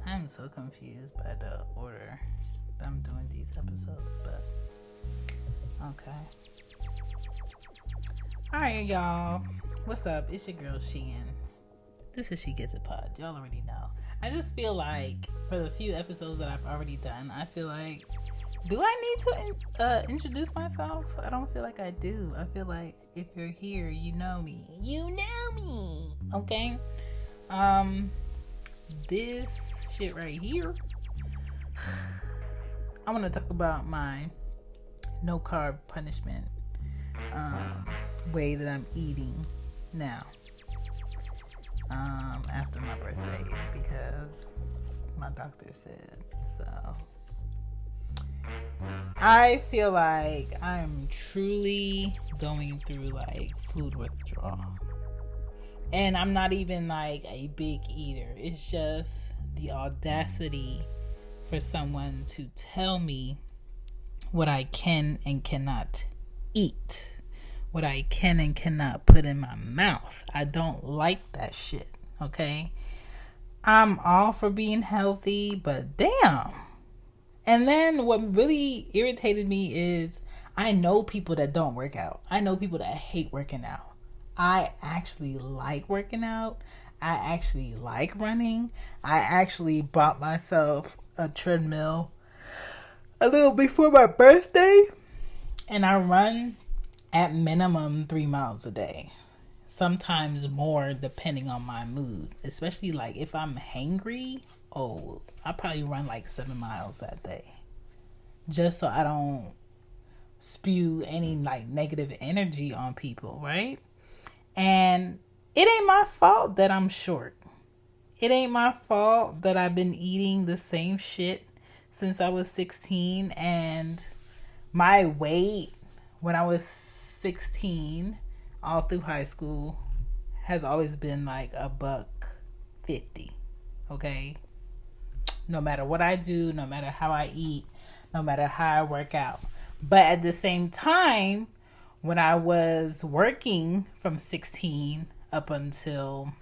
I'm so confused by the order that I'm doing these episodes, but okay. Alright, y'all. What's up? It's your girl, Sheehan. This is She Gets It Pod. Y'all already know. I just feel like for the few episodes that I've already done, I feel like, do I need to introduce myself? I don't feel like I do. I feel like if you're here, you know me. You know me. Okay? This shit right here, I want to talk about my no carb punishment way that I'm eating now after my birthday, because my doctor said so. I feel like I'm truly going through like food withdrawal, and I'm not even like a big eater. It's just the audacity for someone to tell me what I can and cannot eat, what I can and cannot put in my mouth. I don't like that shit, okay? I'm all for being healthy, but damn. And then what really irritated me is I know people that don't work out. I know people that hate working out. I actually like working out. I actually like running. I actually bought myself a treadmill a little before my birthday, and I run at minimum 3 miles a day, sometimes more depending on my mood, especially like if I'm hangry. I probably run like 7 miles that day, just so I don't spew any like negative energy on people, right? And it ain't my fault that I'm short. It ain't my fault that I've been eating the same shit since I was 16, and my weight when I was 16 all through high school has always been like $150. Okay? No matter what I do, no matter how I eat, no matter how I work out. But at the same time, when I was working from 16 up until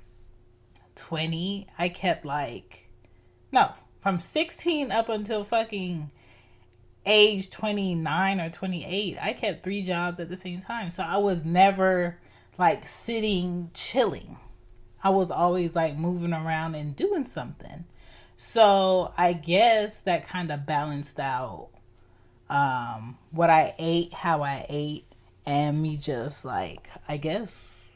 20, I kept from 16 up until fucking age 29 or 28, I kept 3 jobs at the same time. So I was never like sitting, chilling. I was always like moving around and doing something. So I guess that kind of balanced out what I ate, how I ate, and me just like, I guess,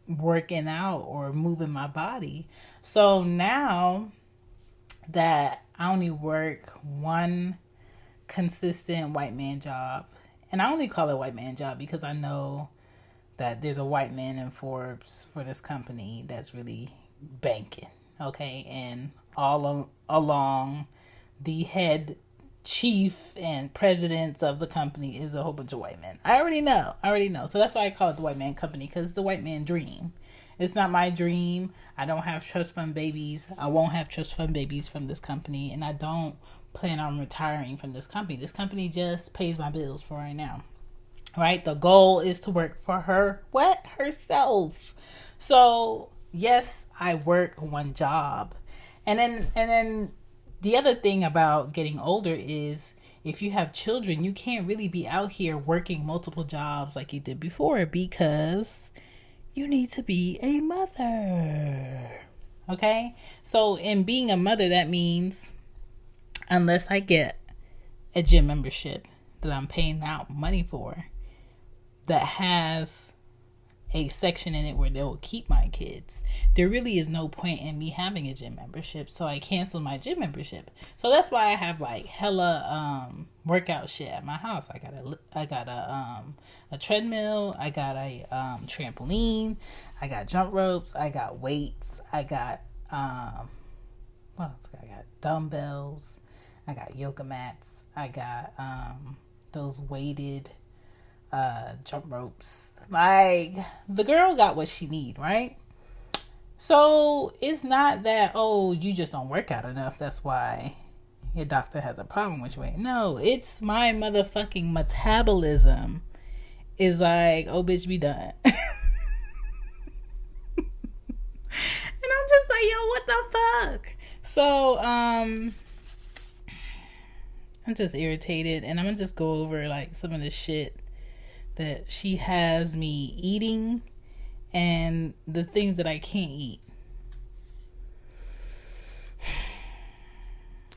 working out or moving my body. So now that I only work one consistent white man job, and I only call it white man job because I know that there's a white man in Forbes for this company that's really banking, okay? And all along, the head chief and presidents of the company is a whole bunch of white men. I already know. So that's why I call it the white man company, because it's the white man dream. It's not my dream. I don't have trust fund babies. I won't have trust fund babies from this company, and I don't plan on retiring from this company. This company just pays my bills for right now. Right? The goal is to work for her, herself. So yes, I work one job. And then the other thing about getting older is if you have children, you can't really be out here working multiple jobs like you did before, because you need to be a mother. Okay? So in being a mother, that means unless I get a gym membership that I'm paying out money for, that has a section in it where they will keep my kids, there really is no point in me having a gym membership. So I canceled my gym membership. So that's why I have like hella workout shit at my house. I got a treadmill, I got a trampoline, I got jump ropes, I got weights, I got what else? I got dumbbells, I got yoga mats, I got those weighted jump ropes. Like, the girl got what she need, right? So it's not that, you just don't work out enough, that's why your doctor has a problem with your weight. No, it's my motherfucking metabolism is like, bitch, be done. And I'm just like, yo, what the fuck? So, I'm just irritated, and I'm gonna just go over like some of the shit that she has me eating and the things that I can't eat.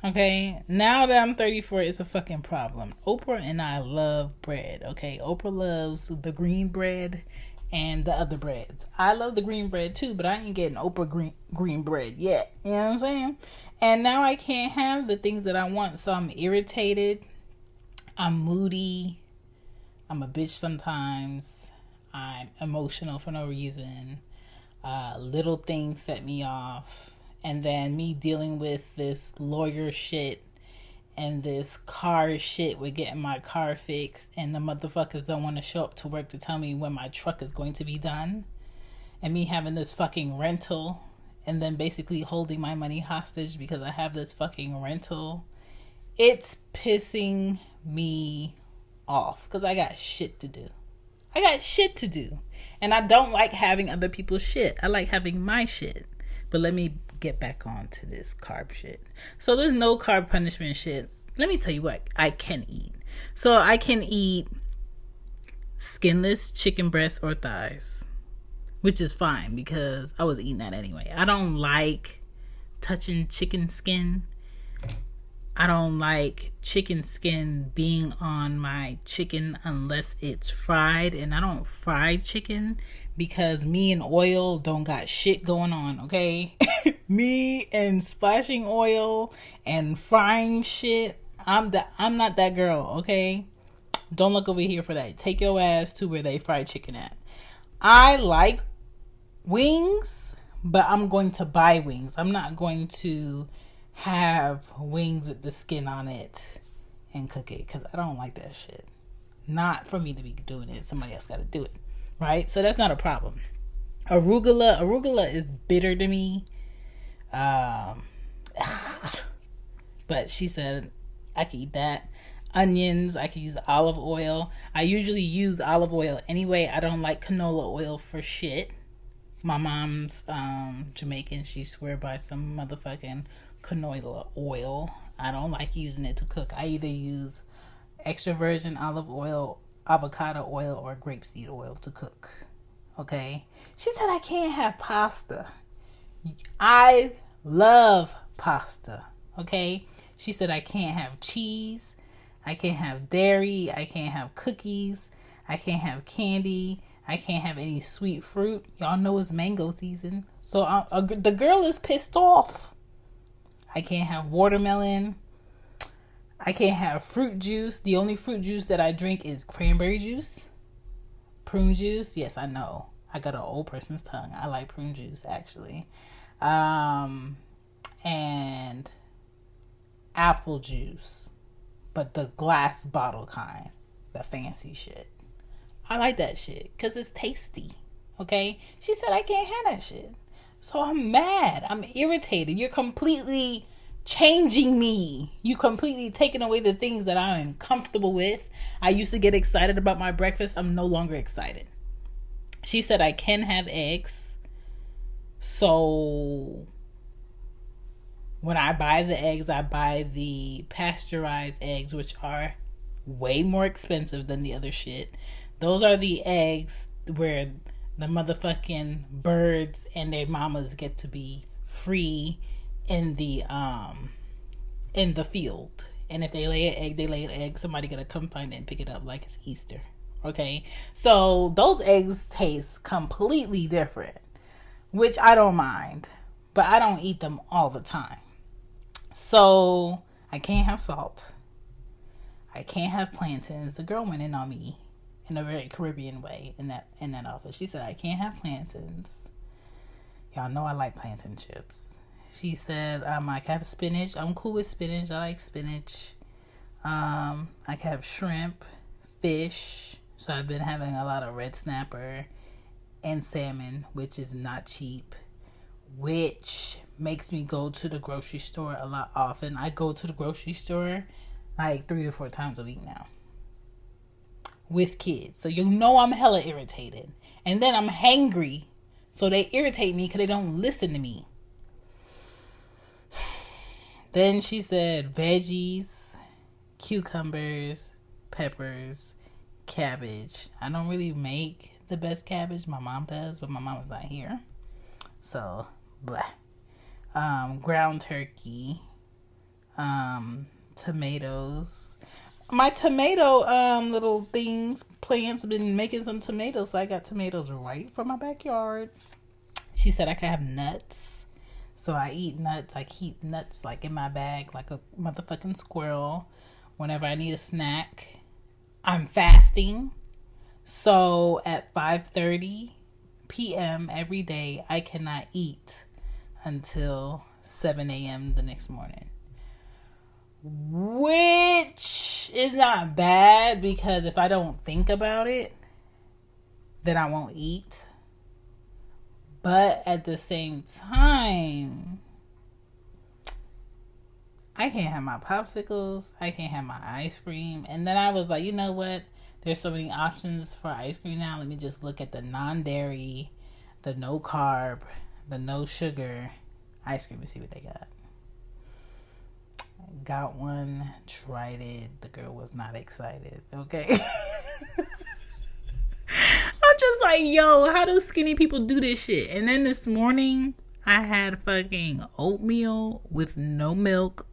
Okay, now that I'm 34, it's a fucking problem. Oprah and I love bread, okay? Oprah loves the green bread and the other breads. I love the green bread too, but I ain't getting Oprah green bread yet. You know what I'm saying? And now I can't have the things that I want, so I'm irritated. I'm moody. I'm a bitch sometimes. I'm emotional for no reason. Little things set me off. And then me dealing with this lawyer shit and this car shit with getting my car fixed, and the motherfuckers don't want to show up to work to tell me when my truck is going to be done, and me having this fucking rental and then basically holding my money hostage because I have this fucking rental. It's pissing me off because I got shit to do. And I don't like having other people's shit. I like having my shit. But let me get back on to this carb shit. So there's no carb punishment shit. Let me tell you what I can eat. So I can eat skinless chicken breasts or thighs, which is fine because I was eating that anyway. I don't like touching chicken skin. I don't like chicken skin being on my chicken unless it's fried, and I don't fry chicken because me and oil don't got shit going on, okay? Me and splashing oil and frying shit, I'm not that girl, okay? Don't look over here for that. Take your ass to where they fry chicken at. I like wings, but I'm going to buy wings. I'm not going to have wings with the skin on it and cook it because I don't like that shit. Not for me to be doing it. Somebody else got to do it, right? So that's not a problem. Arugula is bitter to me. But she said I could eat that. Onions, I could use olive oil. I usually use olive oil anyway. I don't like canola oil for shit. My mom's Jamaican. She swear by some motherfucking canola oil. I don't like using it to cook. I either use extra virgin olive oil, avocado oil, or grapeseed oil to cook. Okay? She said I can't have pasta. I love pasta. Okay? She said I can't have cheese. I can't have dairy. I can't have cookies. I can't have candy. I can't have any sweet fruit. Y'all know it's mango season. So the girl is pissed off. I can't have watermelon. I can't have fruit juice. The only fruit juice that I drink is cranberry juice. Prune juice. Yes, I know. I got an old person's tongue. I like prune juice, actually. And apple juice. But the glass bottle kind. The fancy shit. I like that shit because it's tasty. Okay? She said I can't have that shit. So I'm mad. I'm irritated. You're completely changing me. You completely taking away the things that I'm comfortable with. I used to get excited about my breakfast. I'm no longer excited. She said I can have eggs. So when I buy the eggs, I buy the pasteurized eggs, which are way more expensive than the other shit. Those are the eggs where the motherfucking birds and their mamas get to be free in the field. And if they lay an egg, somebody gotta come find it and pick it up like it's Easter. Okay? So those eggs taste completely different, which I don't mind, but I don't eat them all the time. So I can't have salt. I can't have plantains. The girl went in on me in a very Caribbean way in that office. She said I can't have plantains. Y'all know I like plantain chips. She said I can have spinach. I'm cool with spinach. I like spinach. I can have shrimp, fish. So I've been having a lot of red snapper and salmon, which is not cheap, which makes me go to the grocery store a lot often. I go to the grocery store like 3 to 4 times a week now with kids. So you know I'm hella irritated. And then I'm hangry. So they irritate me because they don't listen to me. Then she said veggies, cucumbers, peppers, cabbage. I don't really make the best cabbage. My mom does, but my mom is not here. So, blah. Ground turkey, tomatoes. My tomato little plants have been making some tomatoes, so I got tomatoes right from my backyard. She said I could have nuts, so I eat nuts. I keep nuts like in my bag like a motherfucking squirrel whenever I need a snack. I'm fasting, so at 5:30 p.m. every day I cannot eat until 7 a.m. the next morning. Which is not bad, because if I don't think about it, then I won't eat. But at the same time, I can't have my popsicles. I can't have my ice cream. And then I was like, you know what? There's so many options for ice cream now. Let me just look at the non-dairy, the no carb, the no sugar ice cream and see what they got. Got one, tried it. The girl was not excited. Okay. I'm just like, yo, how do skinny people do this shit? And then this morning, I had fucking oatmeal with no milk,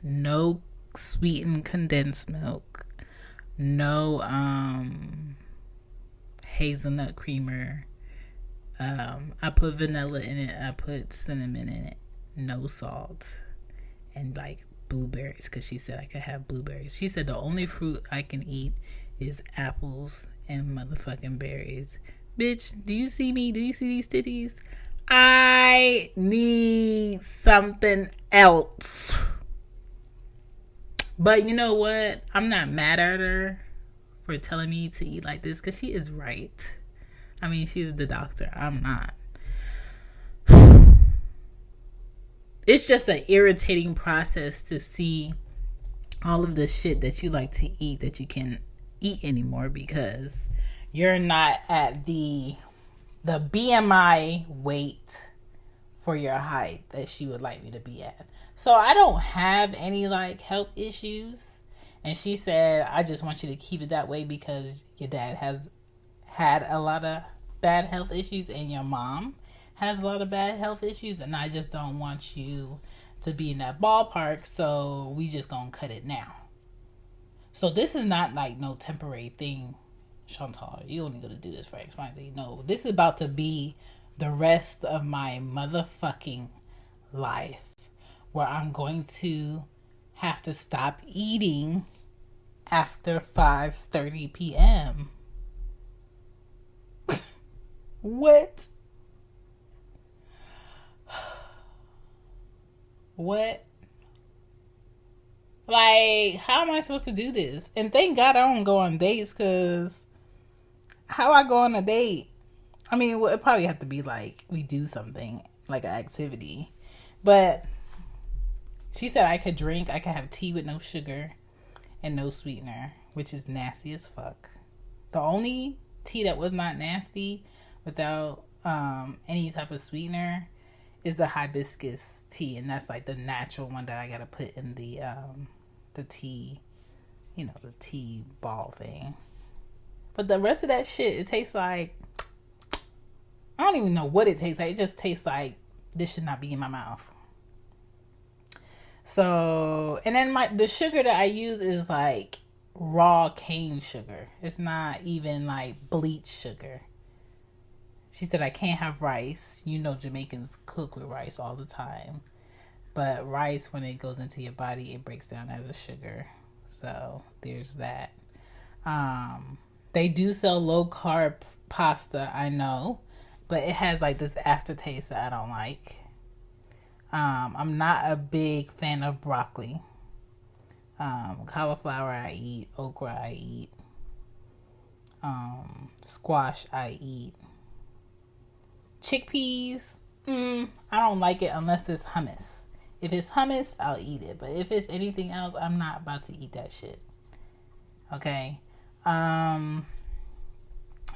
no sweetened condensed milk, no hazelnut creamer. I put vanilla in it. I put cinnamon in it. No salt. And like blueberries, because she said I could have blueberries. She said the only fruit I can eat is apples and motherfucking berries. Bitch, do you see me? Do you see these titties? I need something else. But you know what? I'm not mad at her for telling me to eat like this, because she is right. I mean, she's the doctor. I'm not. It's just an irritating process to see all of the shit that you like to eat that you can't eat anymore because you're not at the BMI weight for your height that she would like me to be at. So I don't have any like health issues. And she said, I just want you to keep it that way because your dad has had a lot of bad health issues and your mom has a lot of bad health issues, and I just don't want you to be in that ballpark, so we just gonna cut it now. So this is not like no temporary thing, Chantal. You only gonna do this for X, Y, Z. No, this is about to be the rest of my motherfucking life, where I'm going to have to stop eating after 5:30 p.m. What? What? Like, how am I supposed to do this? And thank God I don't go on dates, because how I go on a date? I mean, it probably have to be like we do something, like an activity. But she said I could drink, I could have tea with no sugar and no sweetener, which is nasty as fuck. The only tea that was not nasty without any type of sweetener is the hibiscus tea, and that's like the natural one that I gotta put in the tea, you know, the tea ball thing. But the rest of that shit, it tastes like, I don't even know what it tastes like. It just tastes like this should not be in my mouth. So, and then the sugar that I use is like raw cane sugar. It's not even like bleach sugar. She said I can't have rice. You know, Jamaicans cook with rice all the time. But rice, when it goes into your body, it breaks down as a sugar. So there's that. They do sell low carb pasta, I know. But it has like this aftertaste that I don't like. I'm not a big fan of broccoli. Cauliflower I eat. Okra I eat. Squash I eat. Chickpeas, I don't like it unless it's hummus. If it's hummus, I'll eat it. But if it's anything else, I'm not about to eat that shit. Okay.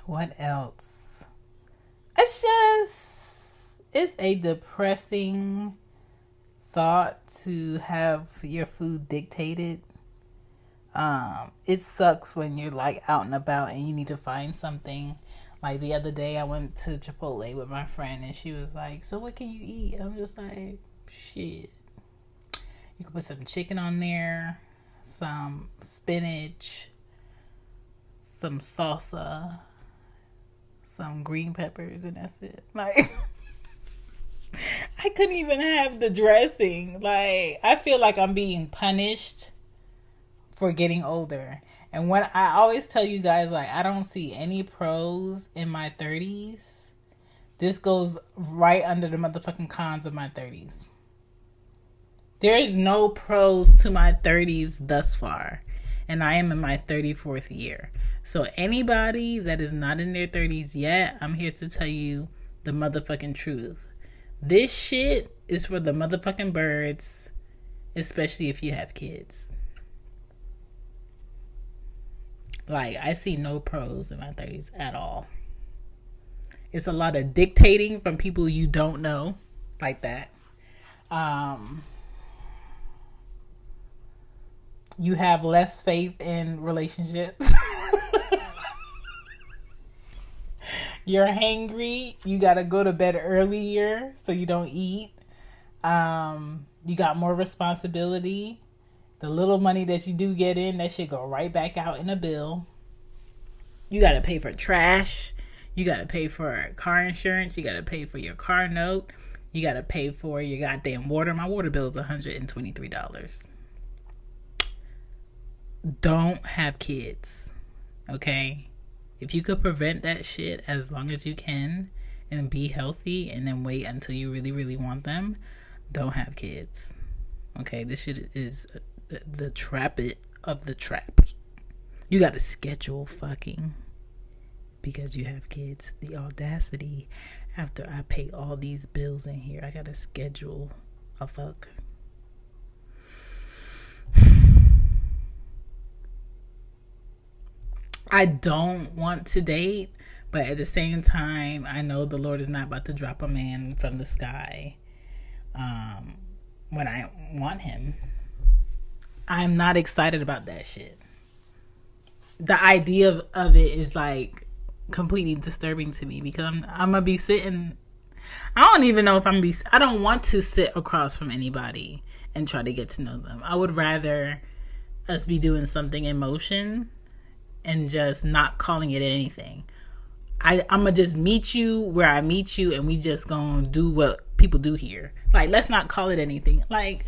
What else? It's a depressing thought to have your food dictated. It sucks when you're like out and about and you need to find something. Like the other day I went to Chipotle with my friend and she was like, so what can you eat? I'm just like, shit. You can put some chicken on there, some spinach, some salsa, some green peppers, and that's it. Like, I couldn't even have the dressing. Like, I feel like I'm being punished for getting older. And when I always tell you guys, like, I don't see any pros in my 30s. This goes right under the motherfucking cons of my 30s. There is no pros to my 30s thus far. And I am in my 34th year. So anybody that is not in their 30s yet, I'm here to tell you the motherfucking truth. This shit is for the motherfucking birds, especially if you have kids. Like, I see no pros in my 30s at all. It's a lot of dictating from people you don't know, like that. You have less faith in relationships. You're hangry. You gotta go to bed earlier so you don't eat. You got more responsibility. The little money that you do get in, that shit go right back out in a bill. You gotta pay for trash. You gotta pay for car insurance. You gotta pay for your car note. You gotta pay for your goddamn water. My water bill is $123. Don't have kids, okay? If you could prevent that shit as long as you can and be healthy and then wait until you really, really want them, don't have kids, okay? This shit is the trap of the traps. You got to schedule fucking because you have kids. The audacity after I pay all these bills in here, I got to schedule a fuck. I don't want to date, but at the same time, I know the Lord is not about to drop a man from the sky when I want him. I'm not excited about that shit. The idea of it is like completely disturbing to me because I'm gonna be sitting. I don't even know if I don't want to sit across from anybody and try to get to know them. I would rather us be doing something in motion and just not calling it anything. I'm gonna just meet you where I meet you and we just gonna do what people do here. Like, let's not call it anything. Like,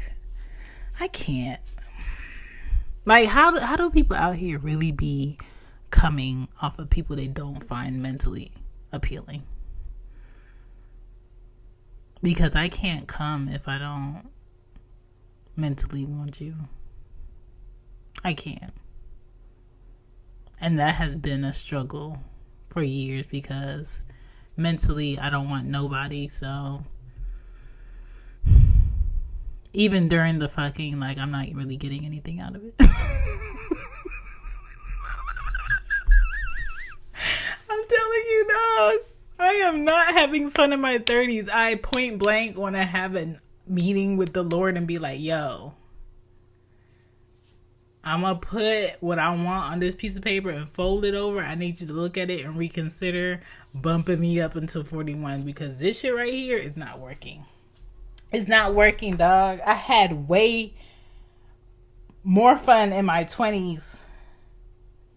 I can't. Like, how do people out here really be coming off of people they don't find mentally appealing? Because I can't come if I don't mentally want you. I can't. And that has been a struggle for years because mentally I don't want nobody. So even during the fucking, like, I'm not really getting anything out of it. I'm telling you, dog, I am not having fun in my 30s. I point blank want to have a meeting with the Lord and be like, yo, I'm going to put what I want on this piece of paper and fold it over. I need you to look at it and reconsider bumping me up until 41 because this shit right here is not working. It's not working, dog. I had way more fun in my 20s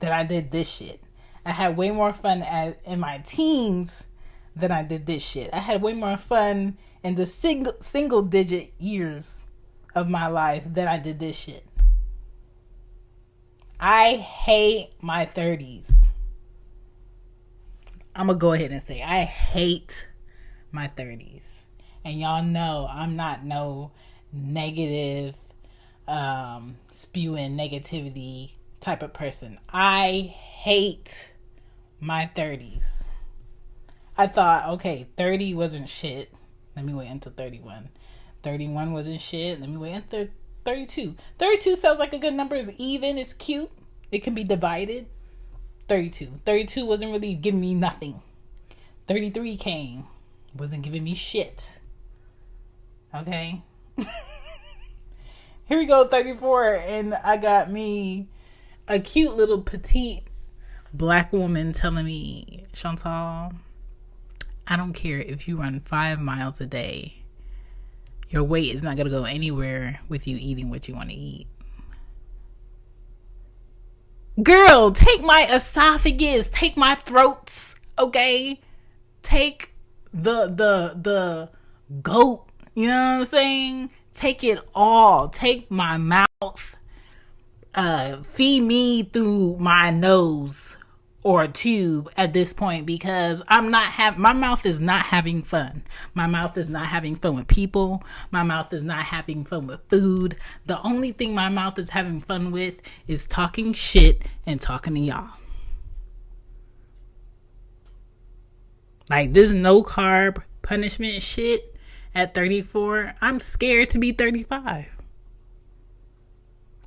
than I did this shit. I had way more fun in my teens than I did this shit. I had way more fun in the single digit years of my life than I did this shit. I hate my 30s. I'm going to go ahead and say I hate my 30s. And y'all know I'm not no negative, spewing negativity type of person. I hate my 30s. I thought, okay, 30 wasn't shit. Let me wait until 31. 31 wasn't shit. Let me wait until 32. 32 sounds like a good number. It's even. It's cute. It can be divided. 32. 32 wasn't really giving me nothing. 33 came. Wasn't giving me shit. Okay? Here we go, 34, and I got me a cute little petite black woman telling me, Chantal, I don't care if you run 5 miles a day. Your weight is not going to go anywhere with you eating what you want to eat. Girl, take my esophagus, take my throats, okay? Take the goat, you know what I'm saying? Take it all. Take my mouth. Feed me through my nose or a tube at this point, because my mouth is not having fun. My mouth is not having fun with people. My mouth is not having fun with food. The only thing my mouth is having fun with is talking shit and talking to y'all. Like this no carb punishment shit at 34, I'm scared to be 35.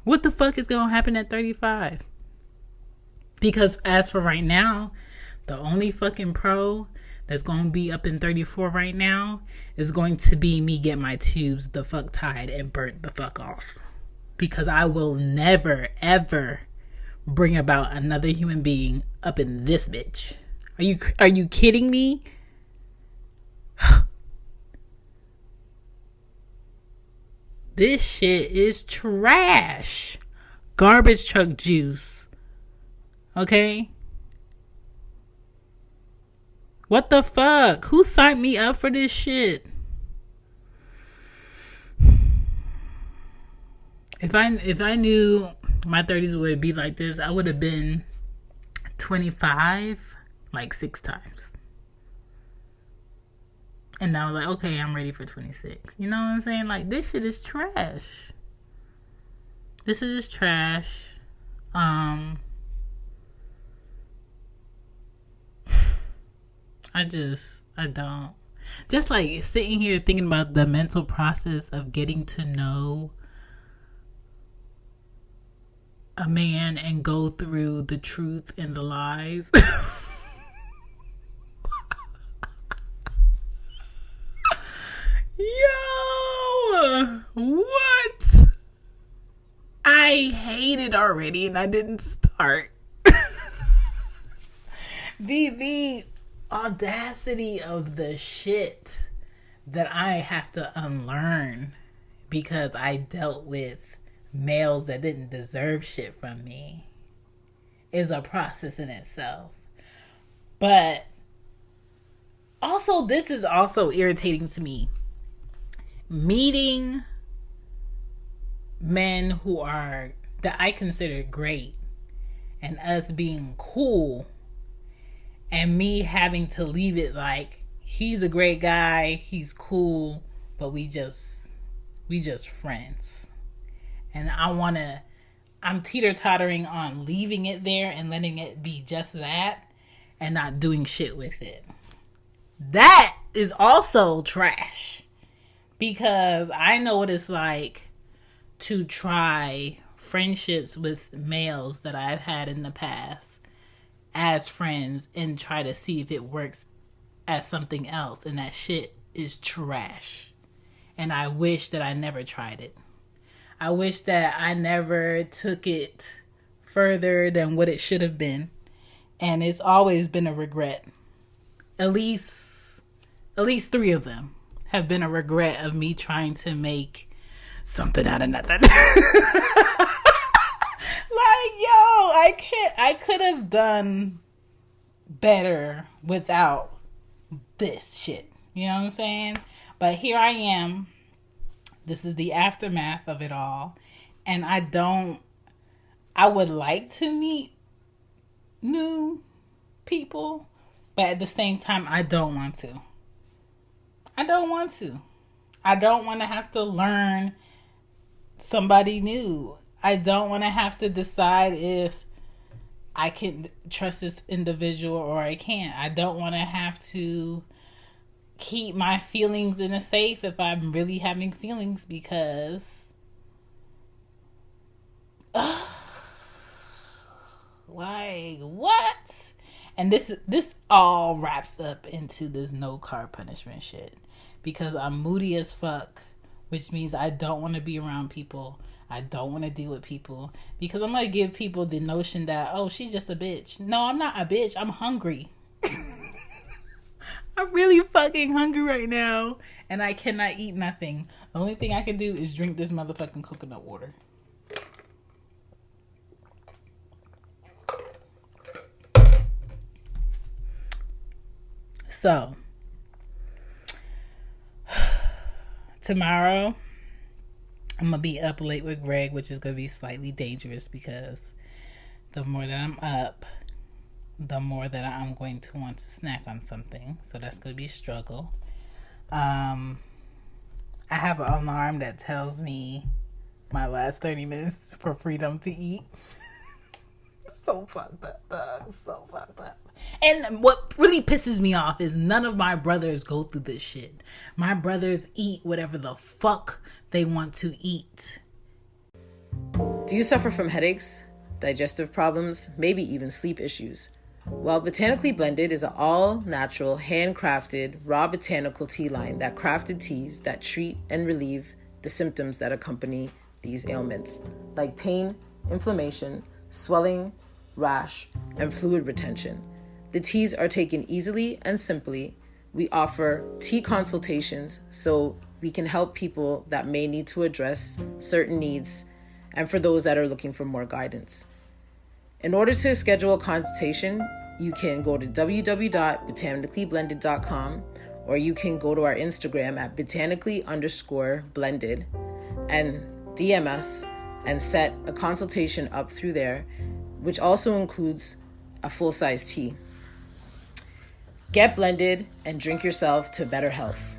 What the fuck is gonna happen at 35? Because as for right now, the only fucking pro that's gonna be up in 34 right now is going to be me get my tubes the fuck tied and burnt the fuck off. Because I will never, ever bring about another human being up in this bitch. Are you kidding me? This shit is trash. Garbage truck juice. Okay? What the fuck? Who signed me up for this shit? If I knew my 30s would be like this, I would have been 25 like 6 times. And I was like, okay, I'm ready for 26. You know what I'm saying? Like, this shit is trash. This is just trash. I don't. Just like sitting here thinking about the mental process of getting to know a man and go through the truth and the lies. Yo, what? I hate it already and I didn't start. The audacity of the shit that I have to unlearn because I dealt with males that didn't deserve shit from me is a process in itself. But also, this is also irritating to me. Meeting men who are, that I consider great, and us being cool, and me having to leave it like, he's a great guy, he's cool, but we just friends. And I'm teeter-tottering on leaving it there and letting it be just that and not doing shit with it. That is also trash. Because I know what it's like to try friendships with males that I've had in the past as friends and try to see if it works as something else. And that shit is trash. And I wish that I never tried it. I wish that I never took it further than what it should have been. And it's always been a regret. At least 3 of them have been a regret of me trying to make something out of nothing. Like, yo, I could have done better without this shit. You know what I'm saying? But here I am. This is the aftermath of it all. And I would like to meet new people, but at the same time, I don't want to. I don't want to have to learn somebody new. I don't want to have to decide if I can trust this individual or I can't. I don't want to have to keep my feelings in a safe if I'm really having feelings, because like, what? And this all wraps up into this no carb punishment shit, because I'm moody as fuck which means I don't want to be around people. I don't want to deal with people because I'm going to give people the notion that, oh, she's just a bitch. No, I'm not a bitch. I'm hungry. I'm really fucking hungry right now and I cannot eat nothing. The only thing I can do is drink this motherfucking coconut water. So, tomorrow, I'm going to be up late with Greg, which is going to be slightly dangerous because the more that I'm up, the more that I'm going to want to snack on something. So that's going to be a struggle. I have an alarm that tells me my last 30 minutes for freedom to eat. So fucked up, dog. So fucked up. And what really pisses me off is none of my brothers go through this shit. My brothers eat whatever the fuck they want to eat. Do you suffer from headaches, digestive problems, maybe even sleep issues? Well, Botanically Blended is an all-natural, handcrafted, raw botanical tea line that crafted teas that treat and relieve the symptoms that accompany these ailments, like pain, inflammation, swelling, rash, and fluid retention. The teas are taken easily and simply. We offer tea consultations so we can help people that may need to address certain needs and for those that are looking for more guidance. In order to schedule a consultation, you can go to www.botanicallyblended.com or you can go to our Instagram at botanically_blended and DM us and set a consultation up through there, which also includes a full-size tea. Get blended and drink yourself to better health.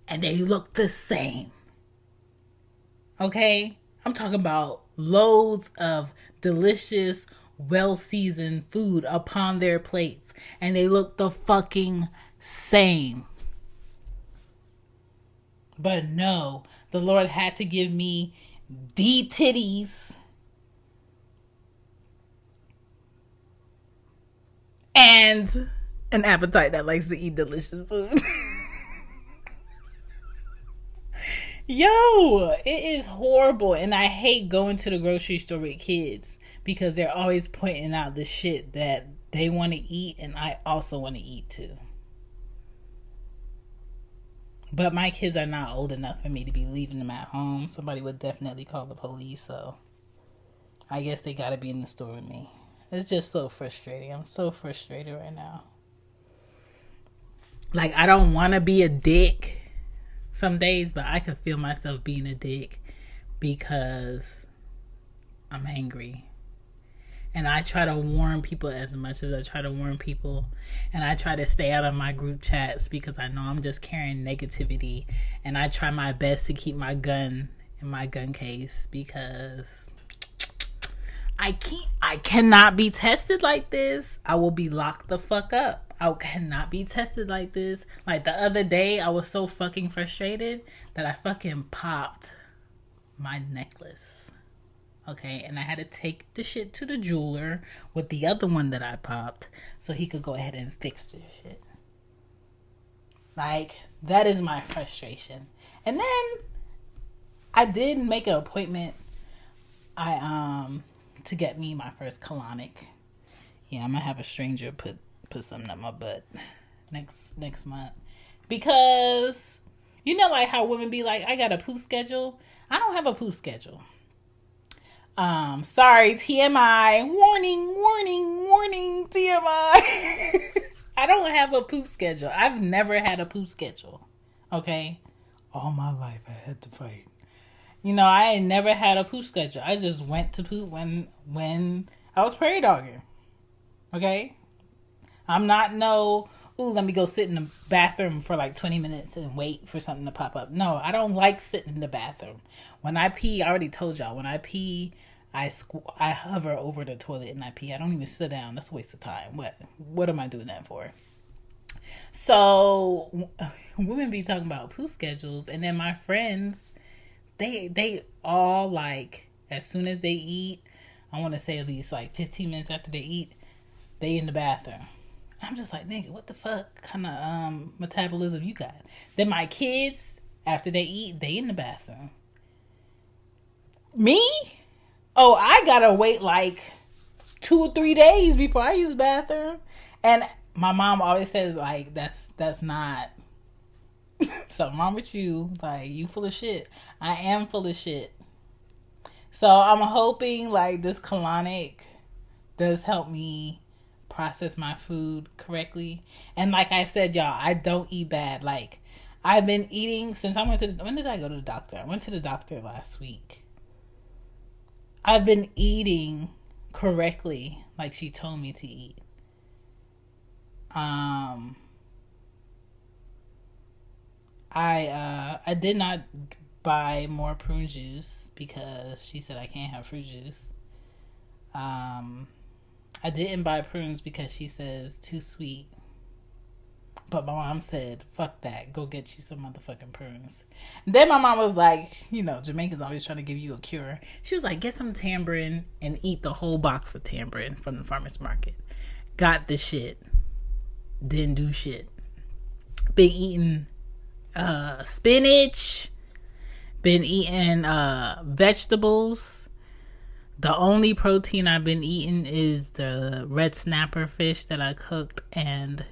And they look the same. Okay? I'm talking about loads of delicious, well-seasoned food upon their plates. And they look the fucking same. But no, the Lord had to give me D titties and an appetite that likes to eat delicious food. Yo, it is horrible. And I hate going to the grocery store with kids because they're always pointing out the shit that they want to eat and I also want to eat too. But my kids are not old enough for me to be leaving them at home. Somebody would definitely call the police, so I guess they gotta be in the store with me. It's just so frustrating. I'm so frustrated right now. Like, I don't want to be a dick some days, but I can feel myself being a dick because I'm angry. And I try to warn people as much as I try to warn people. And I try to stay out of my group chats because I know I'm just carrying negativity. And I try my best to keep my gun in my gun case because I cannot be tested like this. I will be locked the fuck up. I cannot be tested like this. Like the other day, I was so fucking frustrated that I fucking popped my necklace. Okay, and I had to take the shit to the jeweler with the other one that I popped so he could go ahead and fix this shit. Like, that is my frustration. And then I did make an appointment to get me my first colonic. Yeah, I'm gonna have a stranger put something up my butt next month. Because you know, like how women be like, I got a poop schedule. I don't have a poop schedule. Sorry, TMI. Warning, TMI. I don't have a poop schedule. I've never had a poop schedule. Okay? All my life I had to fight. You know, I ain't never had a poop schedule. I just went to poop when I was prairie dogging. Okay? I'm not let me go sit in the bathroom for like 20 minutes and wait for something to pop up. No, I don't like sitting in the bathroom. When I pee, I already told y'all, when I pee, I hover over the toilet and I pee. I don't even sit down. That's a waste of time. What am I doing that for? So, women be talking about poop schedules, and then my friends, they all, like, as soon as they eat, I want to say at least like 15 minutes after they eat, they in the bathroom. I'm just like, nigga, what the fuck kind of metabolism you got? Then my kids, after they eat, they in the bathroom. Me? Oh, I gotta wait like 2 or 3 days before I use the bathroom. And my mom always says, like, that's not something wrong with you. Like, you full of shit. I am full of shit. So I'm hoping like this colonic does help me process my food correctly. And like I said, y'all, I don't eat bad. Like, I've been eating since I went to when did I go to the doctor? I went to the doctor last week. I've been eating correctly like she told me to eat. I did not buy more prune juice because she said I can't have fruit juice. I didn't buy prunes because she says too sweet. But my mom said, fuck that. Go get you some motherfucking prunes. And then my mom was like, you know, Jamaicans always trying to give you a cure. She was like, get some tamarind and eat the whole box of tamarind from the farmer's market. Got the shit. Didn't do shit. Been eating spinach. Been eating vegetables. The only protein I've been eating is the red snapper fish that I cooked and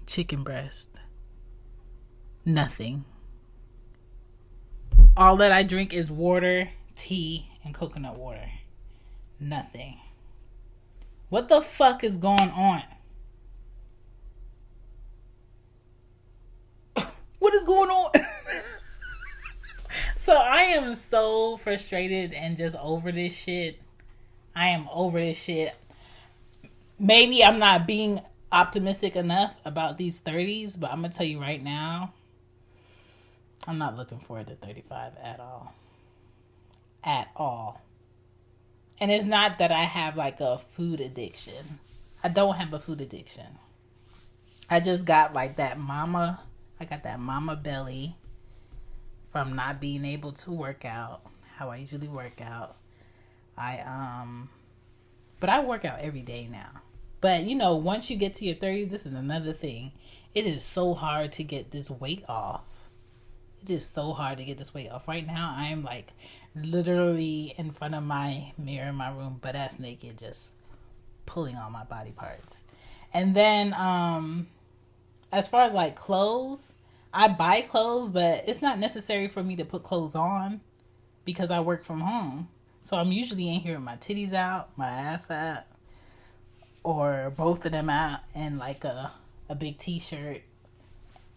chicken breast. Nothing. All that I drink is water, tea, and coconut water. Nothing. What the fuck is going on? What is going on? So I am so frustrated and just over this shit. I am over this shit. Maybe I'm not being optimistic enough about these 30s, but I'm going to tell you right now, I'm not looking forward to 35 at all. At all. And it's not that I have like a food addiction. I don't have a food addiction. I just got like that mama, I got that mama belly from not being able to work out how I usually work out. But I work out every day now. But you know, once you get to your 30s, this is another thing. It is so hard to get this weight off. It is so hard to get this weight off. Right now, I am like literally in front of my mirror in my room, butt ass naked, just pulling on my body parts. And then, as far as like clothes, I buy clothes, but it's not necessary for me to put clothes on because I work from home. So I'm usually in here with my titties out, my ass out, or both of them out, and like a big t-shirt.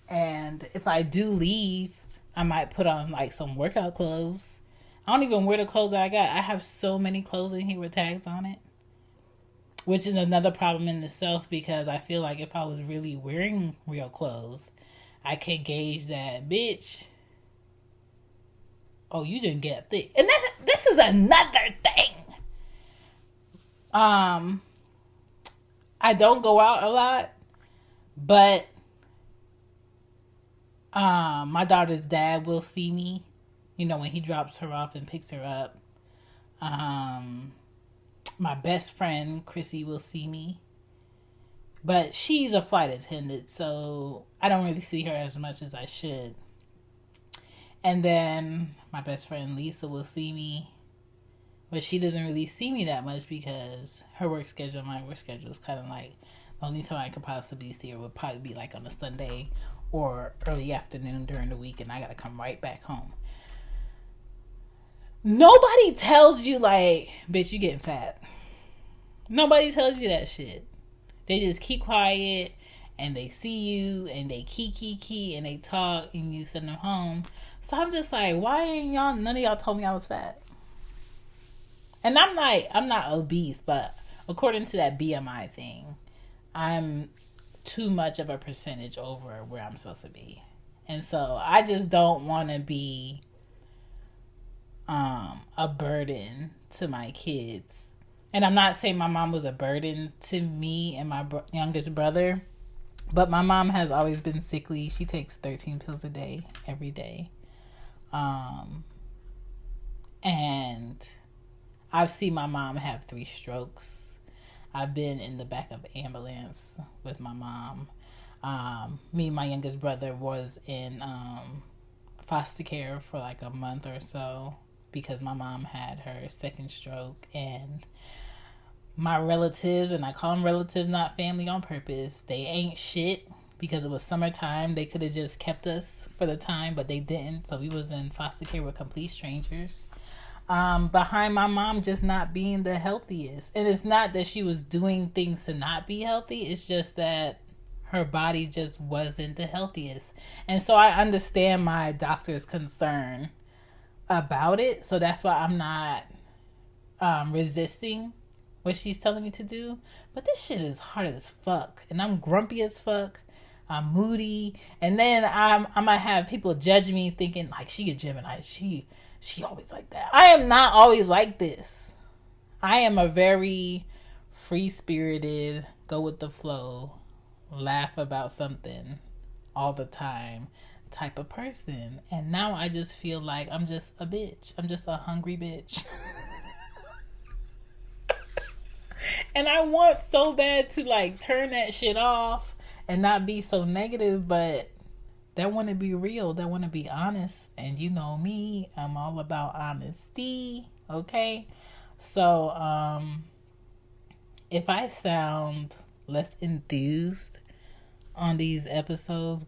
And if I do leave, I might put on like some workout clothes. I don't even wear the clothes that I got. I have so many clothes in here with tags on it, which is another problem in itself because I feel like if I was really wearing real clothes, I could gauge that, bitch, oh, you didn't get thick. And this is another thing. I don't go out a lot, but my daughter's dad will see me, you know, when he drops her off and picks her up. My best friend, Chrissy, will see me. But she's a flight attendant, so I don't really see her as much as I should. And then my best friend Lisa will see me. But she doesn't really see me that much because her work schedule and my work schedule is kind of like, the only time I could possibly see her would probably be like on a Sunday or early afternoon during the week, and I gotta come right back home. Nobody tells you like, bitch, you getting fat. Nobody tells you that shit. They just keep quiet and they see you and they key and they talk and you send them home. So I'm just like, why ain't none of y'all told me I was fat? And I'm not obese, but according to that BMI thing, I'm too much of a percentage over where I'm supposed to be. And so I just don't want to be a burden to my kids. And I'm not saying my mom was a burden to me and my youngest brother, but my mom has always been sickly. She takes 13 pills a day, every day. And I've seen my mom have 3 strokes. I've been in the back of an ambulance with my mom. Me and my youngest brother was in foster care for like a month or so because my mom had her second stroke, and my relatives, and I call them relatives, not family on purpose, they ain't shit because it was summertime. They could have just kept us for the time, but they didn't. So we was in foster care with complete strangers. Behind my mom just not being the healthiest. And it's not that she was doing things to not be healthy. It's just that her body just wasn't the healthiest. And so I understand my doctor's concern about it. So that's why I'm not resisting what she's telling me to do. But this shit is hard as fuck. And I'm grumpy as fuck. I'm moody. And then I might have people judge me thinking like she a Gemini. She always like that. I am not always like this. I am a very free-spirited, go with the flow, laugh about something all the time type of person. And now I just feel like I'm just a bitch. I'm just a hungry bitch. And I want so bad to like turn that shit off and not be so negative, but that want to be real. That want to be honest. And you know me, I'm all about honesty. Okay. So, if I sound less enthused on these episodes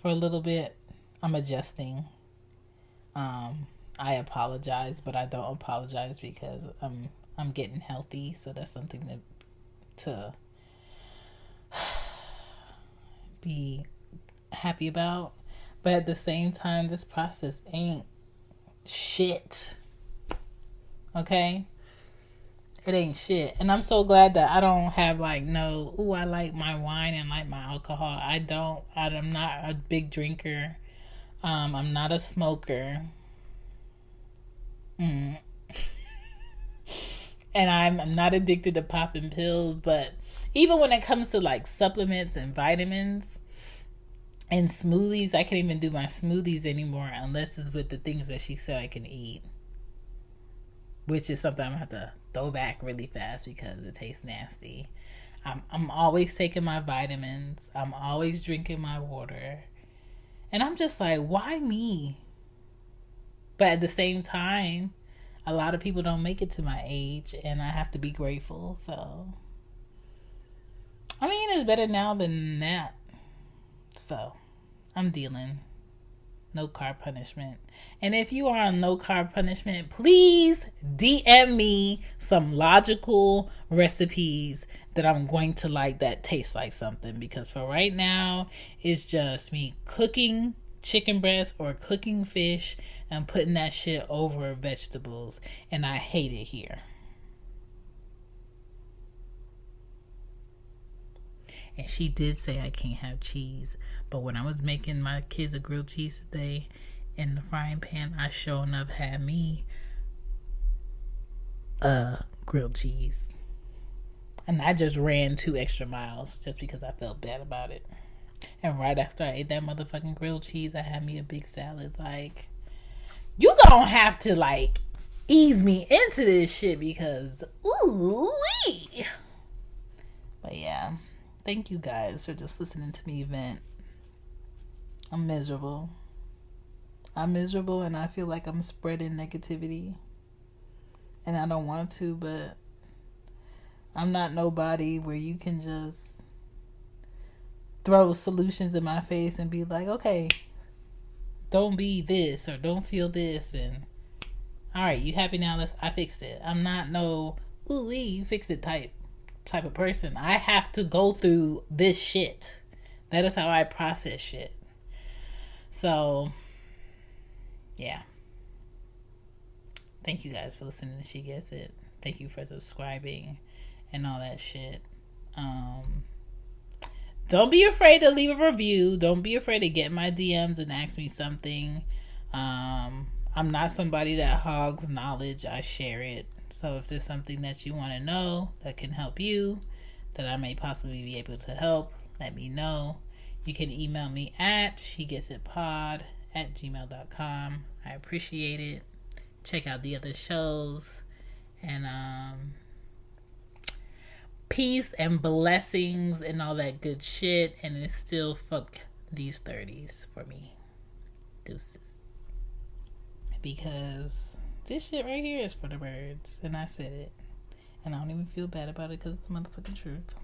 for a little bit, I'm adjusting. I apologize, but I don't apologize because I'm getting healthy. So that's something to be happy about. But at the same time, this process ain't shit. Okay? It ain't shit. And I'm so glad that I don't have like I like my wine and like my alcohol. I'm not a big drinker. I'm not a smoker. And I'm not addicted to popping pills, but even when it comes to like supplements and vitamins and smoothies, I can't even do my smoothies anymore unless it's with the things that she said I can eat, which is something I'm gonna have to throw back really fast because it tastes nasty. I'm always taking my vitamins. I'm always drinking my water. And I'm just like, why me? But at the same time, a lot of people don't make it to my age, and I have to be grateful. So, I mean, it's better now than that. So, I'm dealing. No carb punishment. And if you are on no carb punishment, please DM me some logical recipes that I'm going to like that taste like something. Because for right now, it's just me cooking chicken breast or cooking fish and putting that shit over vegetables. And I hate it here. And she did say I can't have cheese. But when I was making my kids a grilled cheese today in the frying pan, I sure enough had me grilled cheese. And I just ran 2 extra miles just because I felt bad about it. And right after I ate that motherfucking grilled cheese, I had me a big salad. Like, you gonna have to like ease me into this shit because ooh-wee. But yeah. Thank you guys for just listening to me vent. I'm miserable. And I feel like I'm spreading negativity. And I don't want to, but I'm not nobody where you can just throw solutions in my face and be like, okay, don't be this or don't feel this. And all right, you happy now? I fixed it. I'm not no, ooh-wee, you fixed it type of person. I have to go through this shit. That is how I process shit. So, yeah. Thank you guys for listening to She Gets It. Thank you for subscribing and all that shit. Don't be afraid to leave a review. Don't be afraid to get my DMs and ask me something. I'm not somebody that hogs knowledge. I share it. So if there's something that you want to know that can help you, that I may possibly be able to help, let me know. You can email me at shegetsitpod@gmail.com. I appreciate it. Check out the other shows. And peace and blessings and all that good shit, and it's still fuck these 30s for me. Deuces. Because this shit right here is for the birds, and I said it, and I don't even feel bad about it because it's the motherfucking truth.